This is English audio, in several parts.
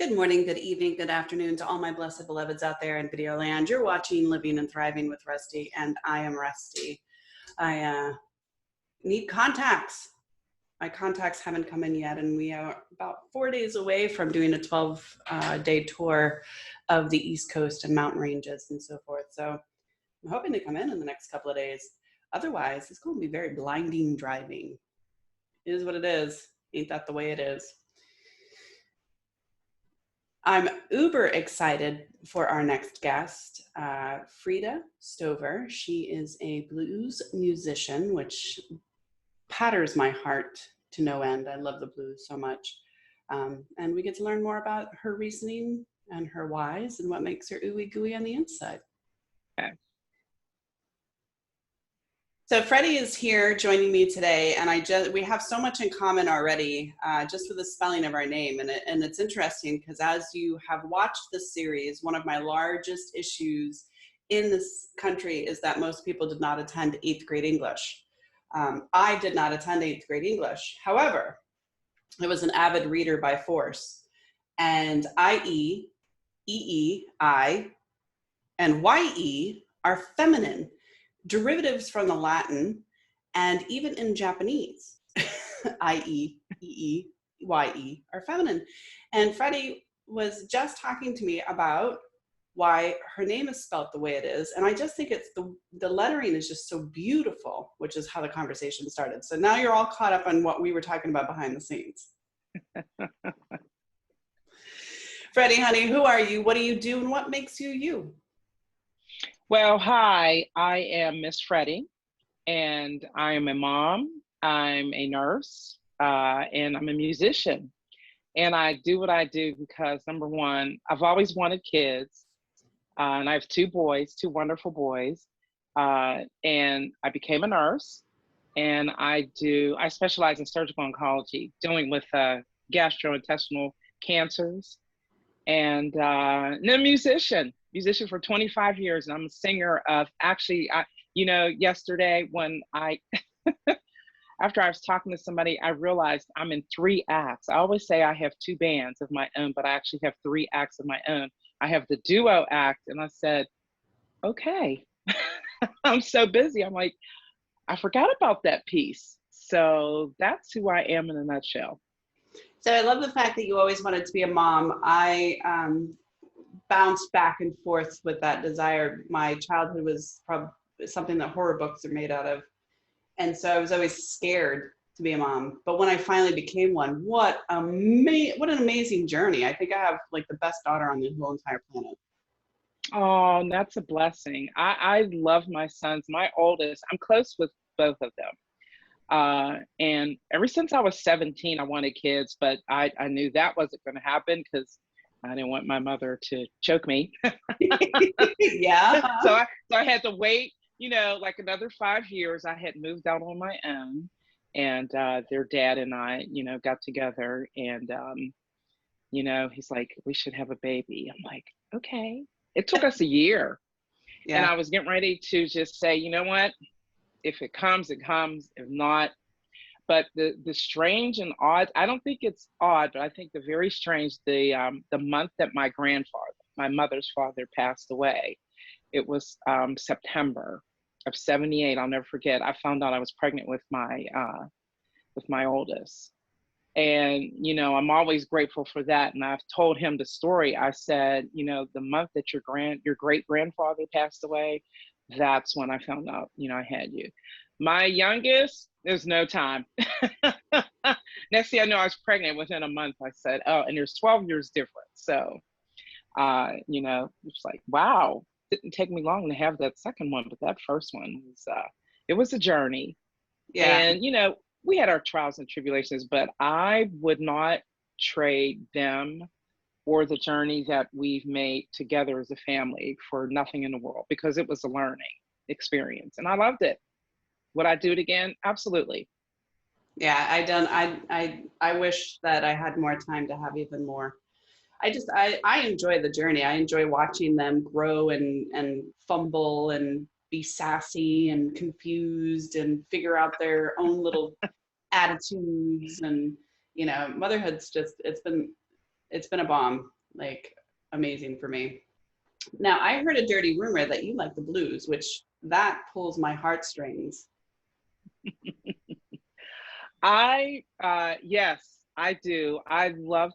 Good morning, good evening, good afternoon to all my blessed beloveds out there in video land. You're watching Living and Thriving with Rustie, and I am Rustie. I need contacts. My contacts haven't come in yet, and we are about 4 days away from doing a 12-day tour of the East Coast and mountain ranges and so forth. So I'm hoping to come in the next couple of days. Otherwise, it's going to be very blinding driving. It is what it is. Ain't that the way it is? I'm uber excited for our next guest, Freddye Stover. She is a blues musician, which patters my heart to no end. I love the blues so much. And we get to learn more about her reasoning and her whys and what makes her ooey gooey on the inside. Okay. So Freddye is here joining me today, and we have so much in common already, just with the spelling of our name. And it's interesting because as you have watched this series, one of my largest issues in this country is that most people did not attend 8th grade English. I did not attend 8th grade English. However, I was an avid reader by force, and IE, EE, I, and YE are feminine derivatives from the Latin, and even in Japanese, I-E, E-E, Y-E are feminine. And Freddye was just talking to me about why her name is spelt the way it is. And I just think it's the lettering is just so beautiful, which is how the conversation started. So now you're all caught up on what we were talking about behind the scenes. Freddye, honey, who are you? What do you do? And what makes you you? Well, hi, I am Miss Freddye, and I am a mom, I'm a nurse, and I'm a musician. And I do what I do because, number one, I've always wanted kids, and I have two boys, two wonderful boys, and I became a nurse, and I specialize in surgical oncology, dealing with gastrointestinal cancers, and a musician for 25 years. And I'm a singer of, yesterday when after I was talking to somebody, I realized I'm in 3 acts. I always say I have 2 bands of my own, but I actually have 3 acts of my own. I have the duo act, and I said, okay, I'm so busy. I'm like, I forgot about that piece. So that's who I am in a nutshell. So I love the fact that you always wanted to be a mom. I bounced back and forth with that desire. My childhood was probably something that horror books are made out of. And so I was always scared to be a mom. But when I finally became one, what an amazing journey. I think I have like the best daughter on the whole entire planet. Oh, that's a blessing. I love my sons. My oldest, I'm close with both of them. And ever since I was 17, I wanted kids, but I knew that wasn't going to happen because I didn't want my mother to choke me. Yeah. So I had to wait, like another 5 years. I had moved out on my own, and their dad and I, got together, and, he's like, we should have a baby. I'm like, okay. It took us a year. Yeah. And I was getting ready to just say, you know what? If it comes, it comes. If not, but the strange and odd, I don't think it's odd, but I think the very strange, the month that my mother's father passed away, it was September of '78. I'll never forget. I found out I was pregnant with my oldest. And, I'm always grateful for that. And I've told him the story. I said, the month that your great grandfather passed away, that's when I found out, I had you. My youngest, there's no time. Next thing I know, I was pregnant within a month. I said, oh, and there's 12 years difference. So, it's like, wow, it didn't take me long to have that second one, but that first one was, it was a journey. Yeah. And, we had our trials and tribulations, but I would not trade them or the journey that we've made together as a family for nothing in the world, because it was a learning experience and I loved it. Would I do it again? Absolutely. Yeah, I wish that I had more time to have even more. I enjoy the journey. I enjoy watching them grow and fumble and be sassy and confused and figure out their own little attitudes. And, motherhood's just, it's been it's been a bomb, like amazing for me. Now, I heard a dirty rumor that you like the blues, which that pulls my heartstrings. Yes, I do. I love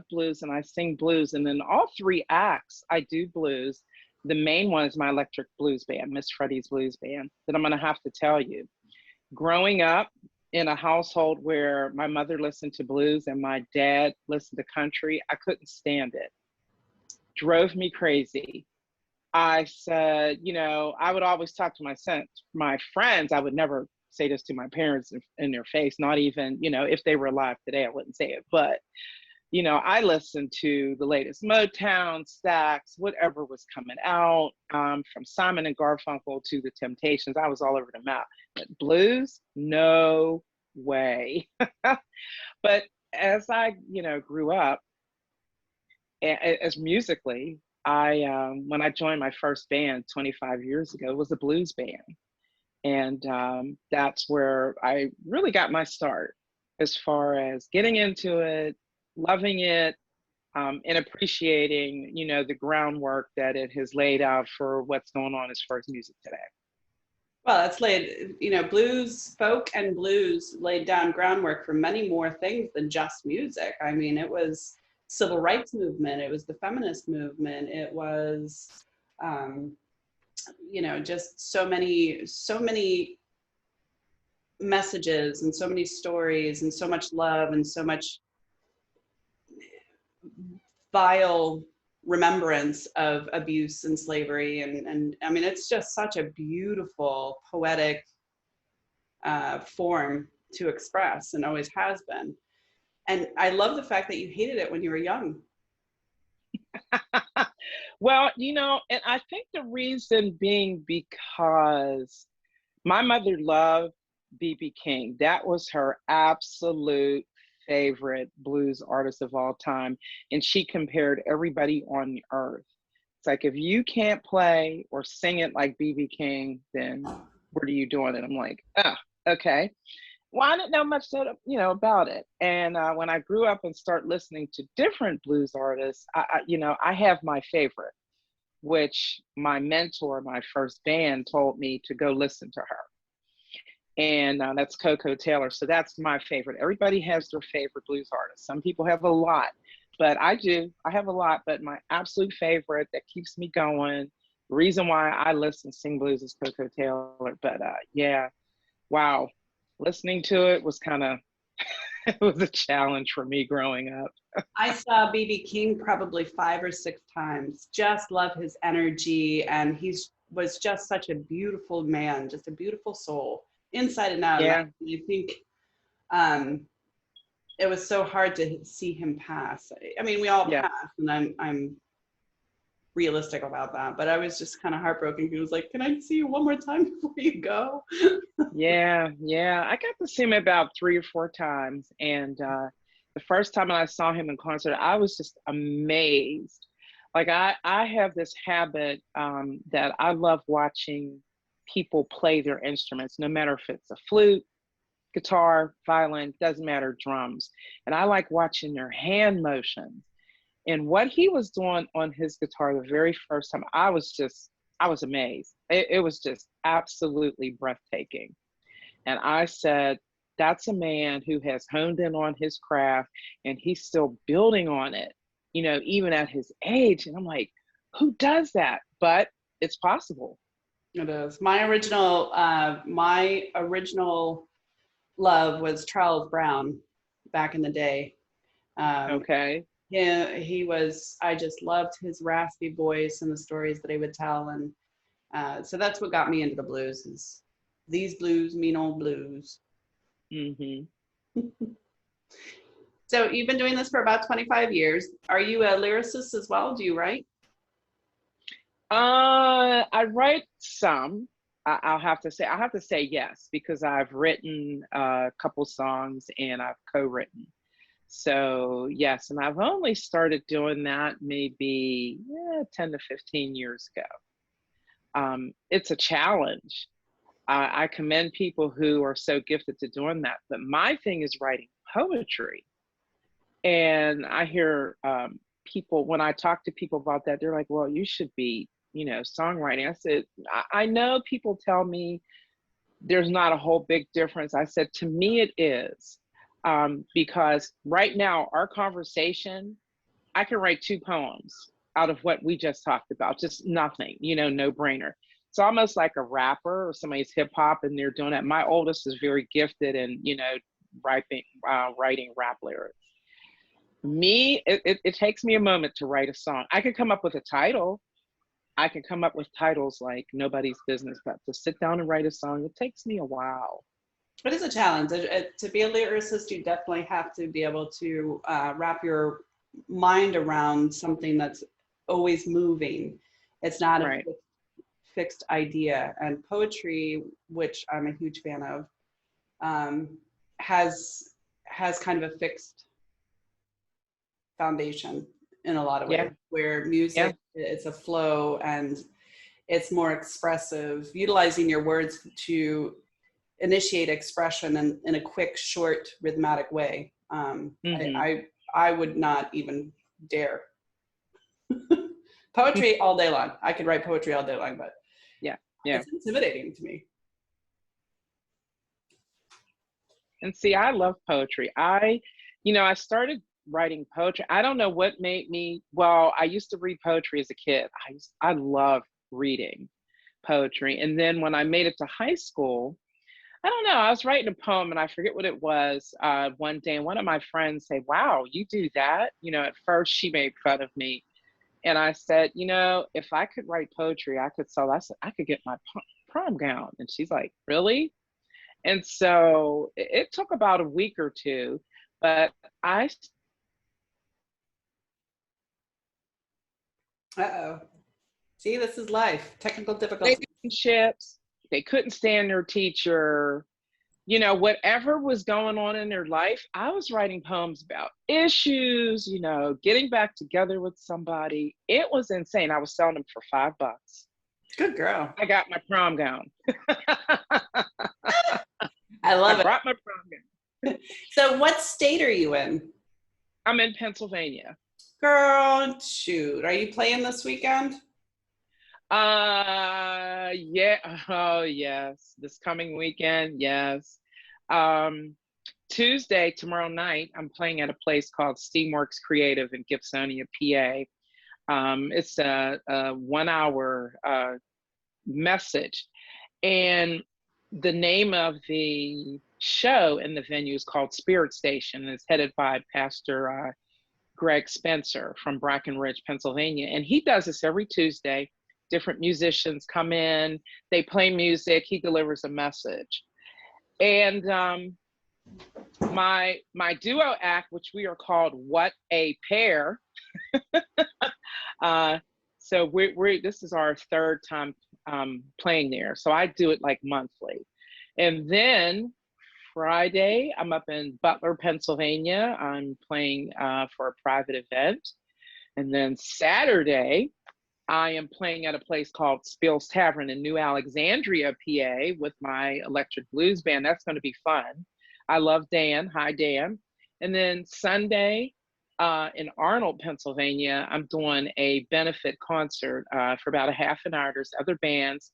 blues and I sing blues. And then all three acts, I do blues. The main one is my electric blues band, Miss Freddie's Blues Band, that I'm going to have to tell you. Growing up in a household where my mother listened to blues and my dad listened to country, I couldn't stand it. Drove me crazy. I said, you know, I would always talk to my friends. I would never say this to my parents in their face, not even, you know, if they were alive today, I wouldn't say it. But, you know, I listened to the latest Motown, Stax, whatever was coming out, from Simon and Garfunkel to the Temptations. I was all over the map. But blues, no way. But as I, you know, grew up, as musically, when I joined my first band 25 years ago, it was a blues band. And that's where I really got my start as far as getting into it, loving it, and appreciating, you know, the groundwork that it has laid out for what's going on as far as music today. Well, that's laid, you know, blues, folk and blues laid down groundwork for many more things than just music. I mean, it was civil rights movement, it was the feminist movement, it was, you know, just so many messages and so many stories and so much love and so much vile remembrance of abuse and slavery. And I mean, it's just such a beautiful poetic form to express and always has been. And I love the fact that you hated it when you were young. Well, you know, and I think the reason being because my mother loved B.B. King. That was her absolute favorite blues artist of all time. And she compared everybody on the earth. It's like, if you can't play or sing it like B.B. King, then what are you doing? And I'm like, oh, okay. Well, I didn't know much, you know, about it. And when I grew up and start listening to different blues artists, you know, I have my favorite, which my mentor, my first band, told me to go listen to her. And that's Coco Taylor. So that's my favorite. Everybody has their favorite blues artist. Some people have a lot, but I do. I have a lot, but my absolute favorite that keeps me going, the reason why I listen, sing blues is Coco Taylor. But yeah, wow. Listening to it was kind of, it was a challenge for me growing up. I saw B.B. King probably 5 or 6 times. Just love his energy, and was just such a beautiful man, just a beautiful soul, inside and out. Yeah. And I think it was so hard to see him pass. I mean, we all pass, and I'm realistic about that, but I was just kind of heartbroken. He was like, "Can I see you one more time before you go?" Yeah, I got to see him about 3 or 4 times, and the first time I saw him in concert, I was just amazed. Like I have this habit that I love watching people play their instruments, no matter if it's a flute, guitar, violin, doesn't matter, drums. And I like watching their hand motions. And what he was doing on his guitar the very first time, I was amazed. It was just absolutely breathtaking. And I said, that's a man who has honed in on his craft and he's still building on it, you know, even at his age. And I'm like, who does that? But it's possible. It is. My original love was Charles Brown back in the day. Okay. Yeah, I just loved his raspy voice and the stories that he would tell. And so that's what got me into the blues, is these blues mean old blues. Mm-hmm. So you've been doing this for about 25 years. Are you a lyricist as well? Do you write? I write some. I have to say yes, because I've written a couple songs and I've co-written. So yes, and I've only started doing that maybe 10 to 15 years ago. It's a challenge. I commend people who are so gifted to doing that. But my thing is writing poetry. And I hear people, when I talk to people about that, they're like, well, you should be, songwriting. I said, I know people tell me there's not a whole big difference. I said, to me, it is. Because right now, our conversation, I can write 2 poems out of what we just talked about, just nothing, no brainer. It's almost like a rapper or somebody's hip hop and they're doing that. My oldest is very gifted in, writing rap lyrics. Me, it takes me a moment to write a song. I can come up with a title. I can come up with titles like Nobody's Business, but to sit down and write a song, it takes me a while. It is a challenge. To be a lyricist, you definitely have to be able to wrap your mind around something that's always moving. It's not Right. a fixed idea. And poetry, which I'm a huge fan of, has kind of a fixed foundation in a lot of ways, Yeah. where music, it's a flow and it's more expressive, utilizing your words to initiate expression in a quick, short, rhythmic way. I would not even dare. Poetry all day long. I could write poetry all day long, but yeah, it's intimidating to me. And see, I love poetry. I started writing poetry. I don't know what made me, well, I used to read poetry as a kid. I love reading poetry. And then when I made it to high school, I don't know, I was writing a poem and I forget what it was one day. And one of my friends said, wow, you do that? At first she made fun of me. And I said, if I could write poetry, I could sell. I said, I could get my prom gown. And she's like, really? And so it took about a week or two, but Uh-oh. See, this is life. Technical difficulties. relationships, they couldn't stand their teacher, whatever was going on in their life, I was writing poems about issues, getting back together with somebody. It was insane. I was selling them for $5. Good girl. I got my prom gown. I love I brought my prom gown. So what state are you in? I'm in Pennsylvania. Girl, shoot. Are you playing this weekend? Yeah. Oh, yes. This coming weekend, yes. Tuesday, tomorrow night, I'm playing at a place called Steamworks Creative in Gibsonia, PA. It's a 1 hour message. And the name of the show in the venue is called Spirit Station, and it's headed by Pastor Greg Spencer from Brackenridge, Pennsylvania. And he does this every Tuesday. Different musicians come in, they play music, he delivers a message. And my duo act, which we are called What a Pair. So this is our third time playing there. So I do it like monthly. And then Friday, I'm up in Butler, Pennsylvania. I'm playing for a private event. And then Saturday, I am playing at a place called Spill's Tavern in New Alexandria, PA, with my electric blues band. That's going to be fun. I love Dan. Hi, Dan. And then Sunday in Arnold, Pennsylvania, I'm doing a benefit concert for about a half an hour. There's other bands.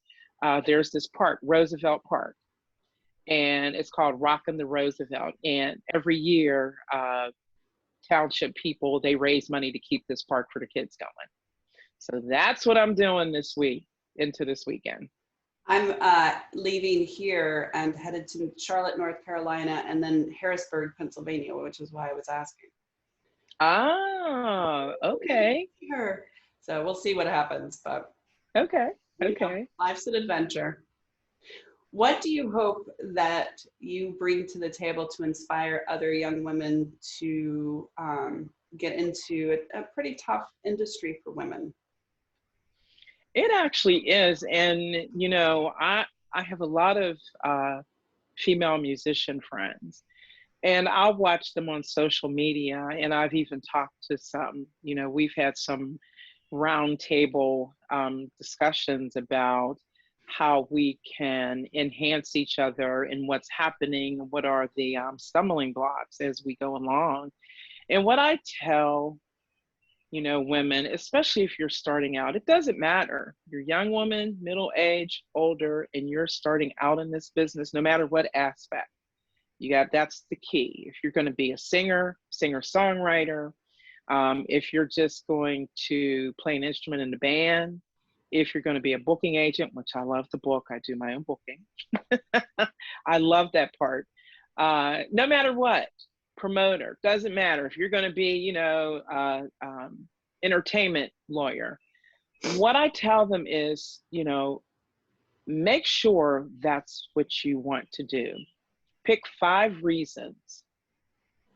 There's this park, Roosevelt Park, and it's called Rockin' the Roosevelt. And every year, township people, they raise money to keep this park for the kids going. So that's what I'm doing this week into this weekend. I'm leaving here and headed to Charlotte, North Carolina, and then Harrisburg, Pennsylvania, which is why I was asking. Oh, okay. So we'll see what happens, but okay. Life's an adventure. What do you hope that you bring to the table to inspire other young women to get into a pretty tough industry for women? It actually is. And, I have a lot of female musician friends, and I'll watch them on social media. And I've even talked to some, we've had some roundtable discussions about how we can enhance each other and what's happening, what are the stumbling blocks as we go along. And what I tell, women, especially if you're starting out, it doesn't matter. You're a young woman, middle age, older, and you're starting out in this business, no matter what aspect. That's the key. If you're going to be a singer-songwriter, if you're just going to play an instrument in the band, if you're going to be a booking agent, which I love to book, I do my own booking. I love that part. No matter what, promoter, doesn't matter. If you're going to be, entertainment lawyer, what I tell them is, make sure that's what you want to do. Pick 5 reasons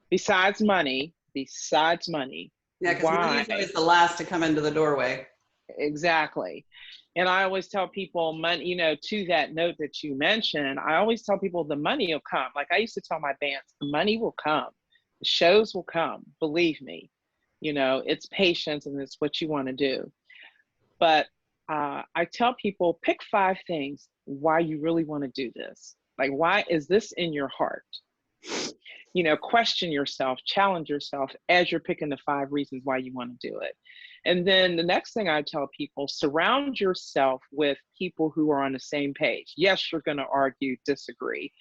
besides money. Yeah, because money is always the last to come into the doorway. Exactly. And I always tell people, money, to that note that you mentioned, I always tell people the money will come. Like I used to tell my bands, the money will come, the shows will come. Believe me, it's patience and it's what you want to do. But I tell people, pick 5 things why you really want to do this. Like, why is this in your heart? Question yourself, challenge yourself as you're picking the 5 reasons why you want to do it. And then the next thing I tell people, surround yourself with people who are on the same page. Yes, you're going to argue, disagree,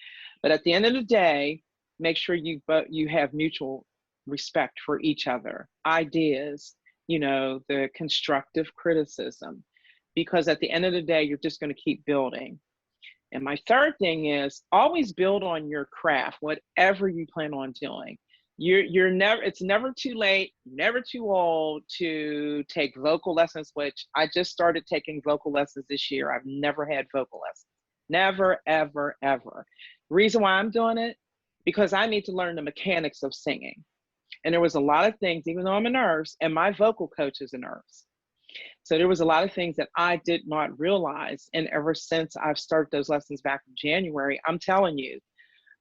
but at the end of the day, make sure you have mutual respect for each other, ideas, the constructive criticism, because at the end of the day, you're just going to keep building. And my third thing is always build on your craft, whatever you plan on doing. It's never too late, never too old to take vocal lessons, which I just started taking vocal lessons this year. I've never had vocal lessons. Never, ever, ever. Reason why I'm doing it, because I need to learn the mechanics of singing. And there was a lot of things, even though I'm a nurse, and my vocal coach is a nurse. So there was a lot of things that I did not realize. And ever since I've started those lessons back in January, I'm telling you,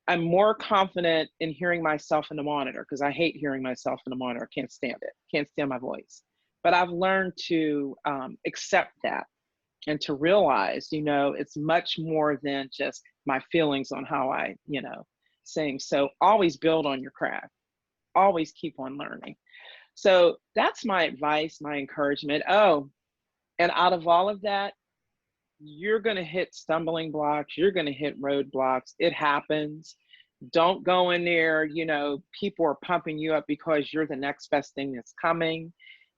I'm more confident in hearing myself in the monitor, because I hate hearing myself in the monitor. I can't stand it. Can't stand my voice. But I've learned to accept that and to realize, it's much more than just my feelings on how I, sing. So always build on your craft. Always keep on learning. So that's my advice, my encouragement. Oh, and out of all of that, you're going to hit stumbling blocks. You're going to hit roadblocks. It happens. Don't go in there, people are pumping you up because you're the next best thing that's coming,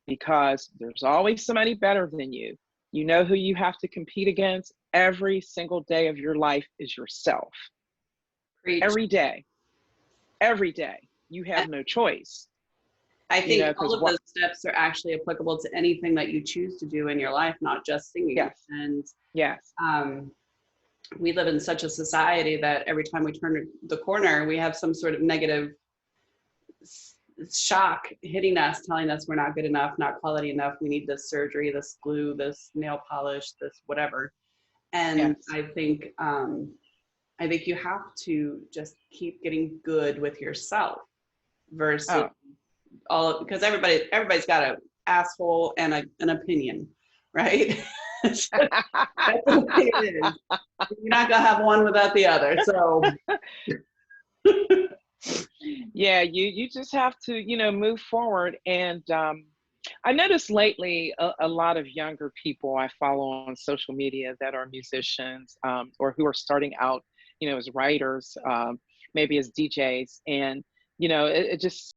because there's always somebody better than you. You know who you have to compete against every single day of your life is yourself. Preach. Every day. You have no choice. I think all of those steps are actually applicable to anything that you choose to do in your life, not just singing. Yes. And yes, we live in such a society that every time we turn the corner, we have some sort of negative shock hitting us, telling us we're not good enough, not quality enough. We need this surgery, this glue, this nail polish, this whatever. And yes. I think you have to just keep getting good with yourself versus because everybody's got an asshole and an opinion, right? That's what it is. You're not gonna have one without the other. So yeah, you just have to move forward. And I noticed lately a lot of younger people I follow on social media that are musicians or who are starting out as writers, maybe as DJs, and it just